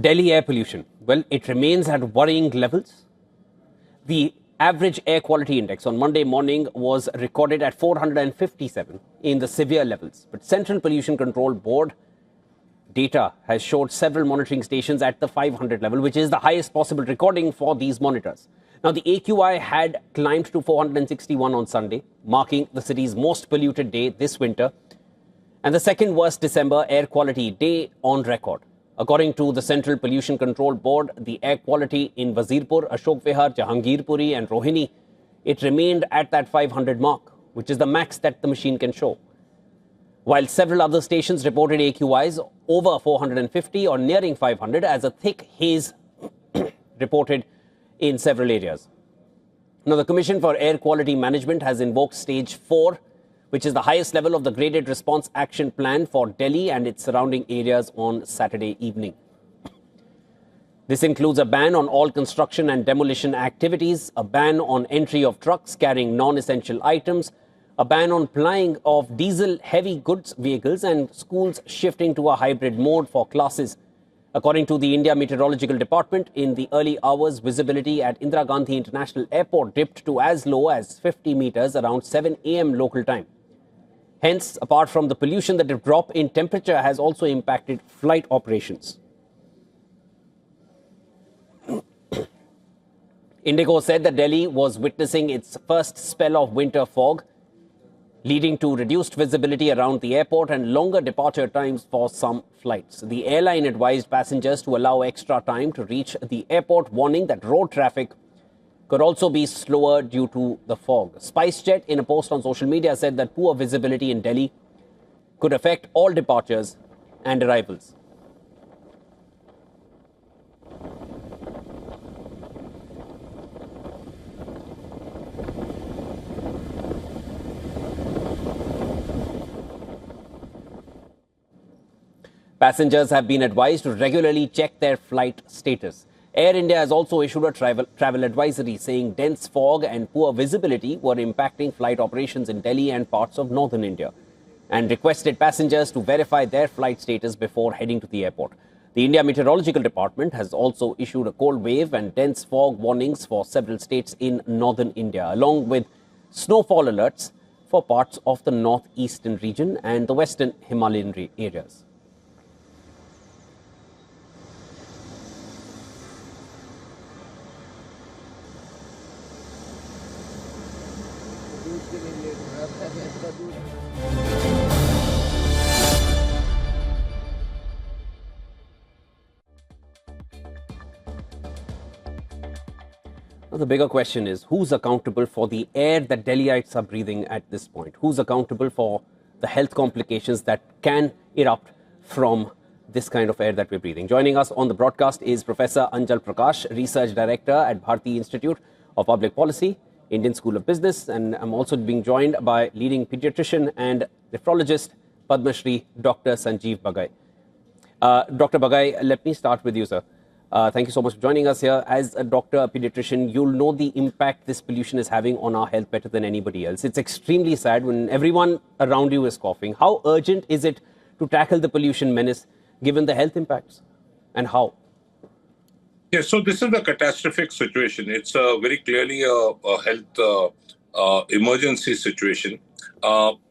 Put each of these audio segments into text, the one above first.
Delhi air pollution. Well, it remains at worrying levels. The average air quality index on Monday morning was recorded at 457 in the severe levels. But Central Pollution Control Board data has showed several monitoring stations at the 500 level, which is the highest possible recording for these monitors. Now, the AQI had climbed to 461 on Sunday, marking the city's most polluted day this winter, and the second worst December air quality day on record. According to the Central Pollution Control Board, the air quality in Wazirpur, Ashok Vihar, Jahangirpuri and Rohini, it remained at that 500 mark, which is the max that the machine can show. While several other stations reported AQIs over 450 or nearing 500 as a thick haze reported in several areas. Now, the Commission for Air Quality Management has invoked Stage 4, which is the highest level of the Graded Response Action Plan for Delhi and its surrounding areas on Saturday evening. This includes a ban on all construction and demolition activities, a ban on entry of trucks carrying non-essential items, a ban on plying of diesel heavy goods vehicles, and schools shifting to a hybrid mode for classes. According to the India Meteorological Department, in the early hours, visibility at Indira Gandhi International Airport dipped to as low as 50 meters around 7 a.m. local time. Hence, apart from the pollution, the drop in temperature has also impacted flight operations. Indigo said that Delhi was witnessing its first spell of winter fog, leading to reduced visibility around the airport and longer departure times for some flights. The airline advised passengers to allow extra time to reach the airport, warning that road traffic could also be slower due to the fog. SpiceJet, in a post on social media, said that poor visibility in Delhi could affect all departures and arrivals. Passengers have been advised to regularly check their flight status. Air India has also issued a travel advisory saying dense fog and poor visibility were impacting flight operations in Delhi and parts of northern India, and requested passengers to verify their flight status before heading to the airport. The India Meteorological Department has also issued a cold wave and dense fog warnings for several states in northern India, along with snowfall alerts for parts of the northeastern region and the western Himalayan areas. Now, the bigger question is, who's accountable for the air that Delhiites are breathing at this point? Who's accountable for the health complications that can erupt from this kind of air that we're breathing? Joining us on the broadcast is Professor Anjal Prakash, Research Director at Bharati Institute of Public Policy, Indian School of Business, and I'm also being joined by leading pediatrician and nephrologist Padma Shri Dr. Sanjeev Bagai. Dr. Bagai, let me start with you, sir. Thank you so much for joining us here. As a doctor, a pediatrician, you'll know the impact this pollution is having on our health better than anybody else. It's extremely sad when everyone around you is coughing. How urgent is it to tackle the pollution menace given the health impacts, and how? Yeah, so this is a catastrophic situation. It's very clearly a health emergency situation.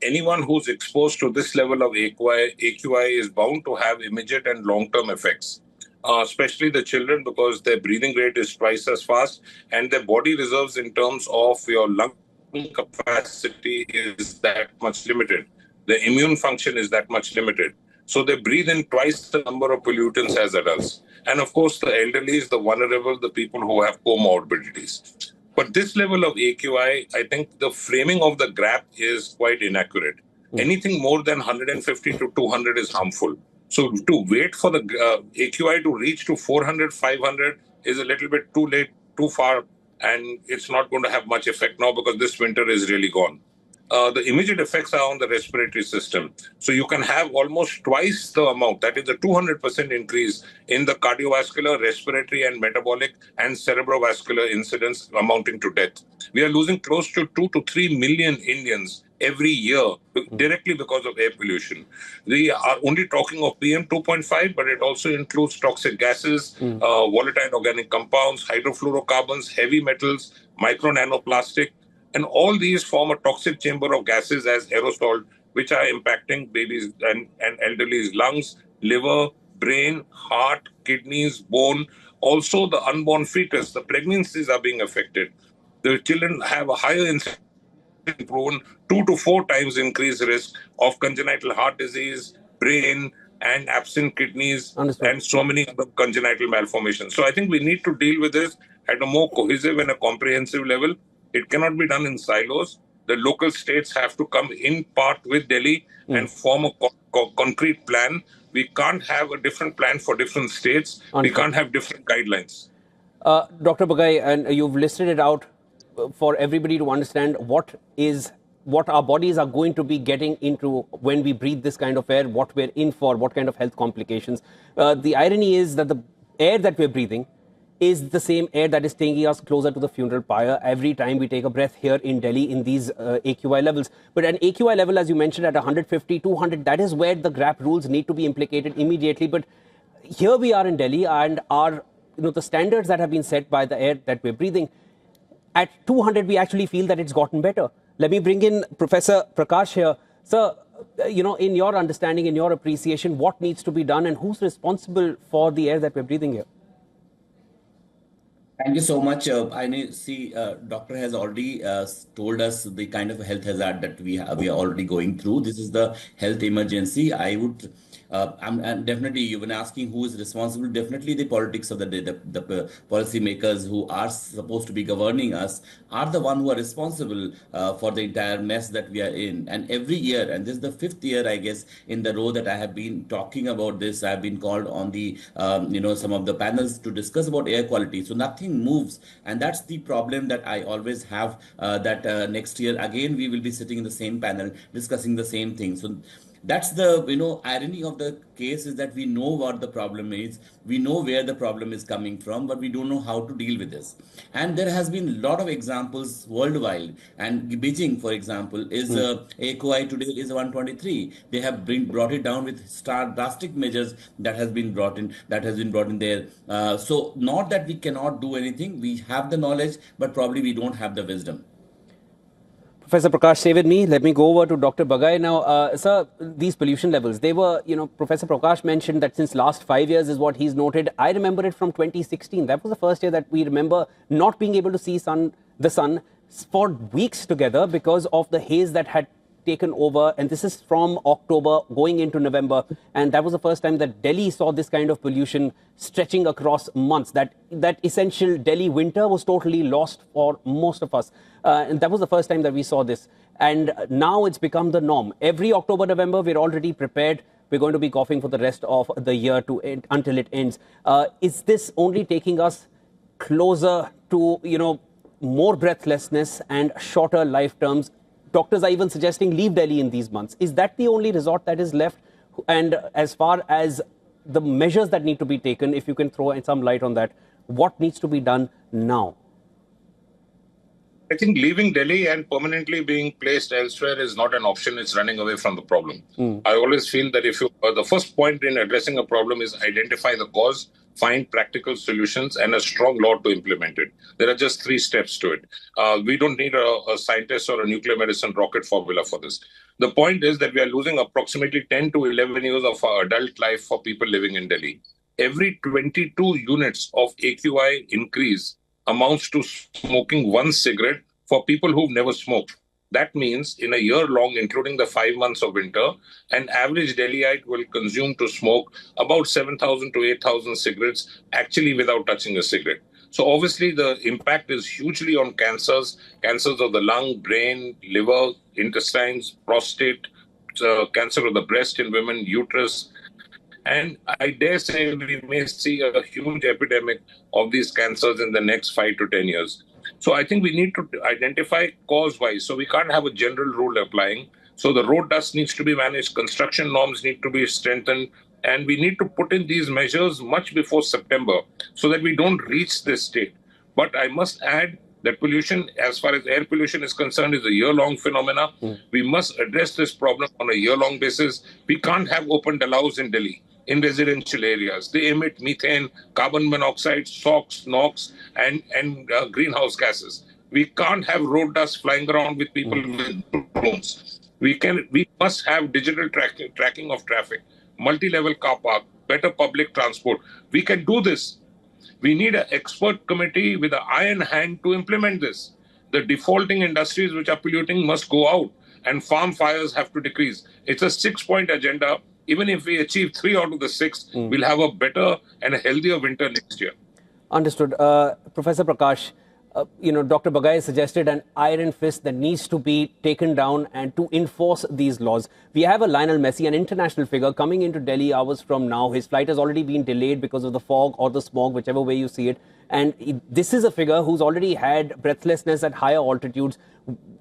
Anyone who's exposed to this level of AQI is bound to have immediate and long-term effects, especially the children, because their breathing rate is twice as fast and their body reserves in terms of your lung capacity is that much limited. The immune function is that much limited. So they breathe in twice the number of pollutants as adults. And of course, the elderly, the vulnerable, the people who have comorbidities. But this level of AQI, I think the framing of the graph is quite inaccurate. Anything more than 150 to 200 is harmful. So to wait for the AQI to reach to 400, 500 is a little bit too late, too far, and it's not going to have much effect now because this winter is really gone. The immediate effects are on the respiratory system. So you can have almost twice the amount, that is a 200% increase in the cardiovascular, respiratory and metabolic and cerebrovascular incidents amounting to death. We are losing close to 2 to 3 million Indians every year directly because of air pollution. We are only talking of PM 2.5, but it also includes toxic gases, volatile organic compounds, hydrofluorocarbons, heavy metals, micro nanoplastic, and all these form a toxic chamber of gases as aerosol, which are impacting babies and elderly's lungs, liver, brain, heart, kidneys, bone. Also, the unborn fetus, the pregnancies are being affected. The children have a higher incidence proven 2 to 4 times increased risk of congenital heart disease, brain, and absent kidneys, Understood. and so many other congenital malformations. So I think we need to deal with this at a more cohesive and a comprehensive level. It cannot be done in silos. The local states have to come in part with Delhi and form a concrete plan. We can't have a different plan for different states. We Understood. can't have different guidelines. Dr. Bagai, and you've listed it out for everybody to understand what our bodies are going to be getting into when we breathe this kind of air, what we're in for, what kind of health complications. The irony is that the air that we're breathing is the same air that is taking us closer to the funeral pyre every time we take a breath here in Delhi in these AQI levels. But an AQI level, as you mentioned, at 150, 200, that is where the GRAP rules need to be implicated immediately. But here we are in Delhi, and the standards that have been set by the air that we're breathing, at 200, we actually feel that it's gotten better. Let me bring in Professor Prakash here. Sir, in your understanding, in your appreciation, what needs to be done and who's responsible for the air that we're breathing here? Thank you so much. Doctor has already told us the kind of health hazard that we are already going through. This is the health emergency. I'm definitely, you've been asking who is responsible. Definitely the politics of the policymakers who are supposed to be governing us are the one who are responsible for the entire mess that we are in. And every year, and this is the 5th year, I guess, in the row that I have been talking about this, I've been called on the, some of the panels to discuss about air quality. So nothing moves. And that's the problem that I always have, that next year, again, we will be sitting in the same panel discussing the same thing. So that's the irony of the case, is that we know what the problem is, we know where the problem is coming from, but we don't know how to deal with this. And there has been a lot of examples worldwide. And Beijing, for example, is AQI today is 123. They have brought it down with drastic measures that has been brought in there. So not that we cannot do anything, we have the knowledge, but probably we don't have the wisdom. Professor Prakash, stay with me. Let me go over to Dr. Bagai now. Sir, these pollution levels, they were, Professor Prakash mentioned that since last 5 years is what he's noted. I remember it from 2016. That was the first year that we remember not being able to see the sun for weeks together because of the haze that had taken over. And this is from October going into November. And that was the first time that Delhi saw this kind of pollution stretching across months. That essential Delhi winter was totally lost for most of us. And that was the first time that we saw this. And now it's become the norm. Every October, November, we're already prepared. We're going to be coughing for the rest of the year until it ends. Is this only taking us closer to, more breathlessness and shorter life terms? Doctors are even suggesting leave Delhi in these months. Is that the only resort that is left? And as far as the measures that need to be taken, if you can throw some light on that, what needs to be done now? I think leaving Delhi and permanently being placed elsewhere is not an option. It's running away from the problem. I always feel that if the first point in addressing a problem is identify the cause, find practical solutions, and a strong law to implement it. There are just 3 steps to it. We don't need a scientist or a nuclear medicine rocket formula for this. The point is that we are losing approximately 10 to 11 years of our adult life for people living in Delhi. Every 22 units of AQI increase amounts to smoking 1 cigarette for people who've never smoked. That means in a year long, including the 5 months of winter, an average Delhiite will consume to smoke about 7,000 to 8,000 cigarettes actually without touching a cigarette. So obviously the impact is hugely on cancers of the lung, brain, liver, intestines, prostate, cancer of the breast in women, uterus. And I dare say we may see a huge epidemic of these cancers in the next 5 to 10 years. So I think we need to identify cause-wise. So we can't have a general rule applying. So the road dust needs to be managed, construction norms need to be strengthened, and we need to put in these measures much before September so that we don't reach this state. But I must add that pollution, as far as air pollution is concerned, is a year-long phenomena. We must address this problem on a year-long basis. We can't have open allows in Delhi, in residential areas. They emit methane, carbon monoxide, SOx, NOx, and greenhouse gases. We can't have road dust flying around with people with drones. We must have digital tracking of traffic, multi-level car park, better public transport. We can do this. We need an expert committee with an iron hand to implement this. The defaulting industries which are polluting must go out, and farm fires have to decrease. It's a 6-point agenda. Even if we achieve 3 out of the 6, we'll have a better and a healthier winter next year. Understood. Professor Prakash, Dr. Bagai suggested an iron fist that needs to be taken down and to enforce these laws. We have a Lionel Messi, an international figure, coming into Delhi hours from now. His flight has already been delayed because of the fog or the smog, whichever way you see it. And this is a figure who's already had breathlessness at higher altitudes.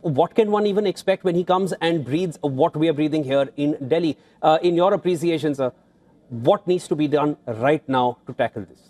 What can one even expect when he comes and breathes what we are breathing here in Delhi? In your appreciation, sir, what needs to be done right now to tackle this?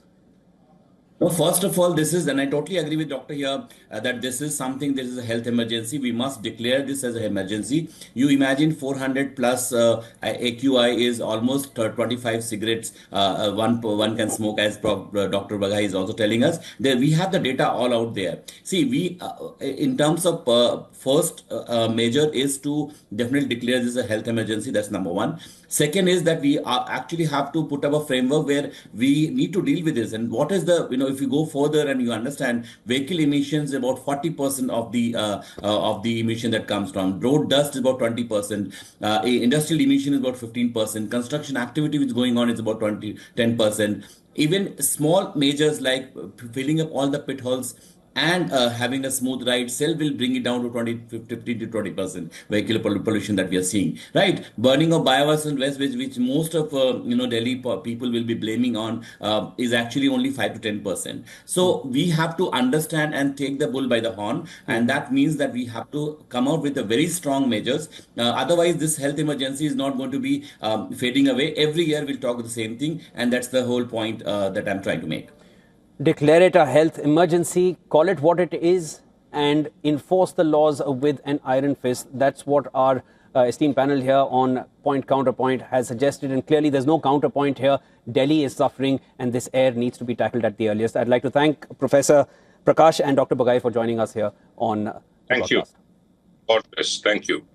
No, first of all, this is, and I totally agree with Doctor here, that this is something, this is a health emergency. We must declare this as an emergency. You imagine 400 plus AQI is almost 25 cigarettes one can smoke, as Dr. Bagai is also telling us. There, we have the data all out there. See, we, in terms of first measure is to definitely declare this a health emergency. That's number one. Second is that we actually have to put up a framework where we need to deal with this. And what is the, if you go further and you understand, vehicle emissions about 40% of the emission that comes from. Road dust is about 20%. Industrial emission is about 15%. Construction activity which is going on is about 10%. Even small measures like filling up all the pit holes and having a smooth ride itself will bring it down to 15 to 20% vehicular pollution that we are seeing, right? Burning of biomass and waste, which most of Delhi people will be blaming on, is actually only 5 to 10%. So we have to understand and take the bull by the horn, and that means that we have to come out with a very strong measures. Otherwise, this health emergency is not going to be fading away. Every year we'll talk the same thing, and that's the whole point that I'm trying to make. Declare it a health emergency, call it what it is, and enforce the laws with an iron fist. That's what our esteemed panel here on Point Counterpoint has suggested. And clearly, there's no counterpoint here. Delhi is suffering, and this air needs to be tackled at the earliest. I'd like to thank Professor Prakash and Dr. Bagai for joining us here on the Thank broadcast. you. God bless. Thank you.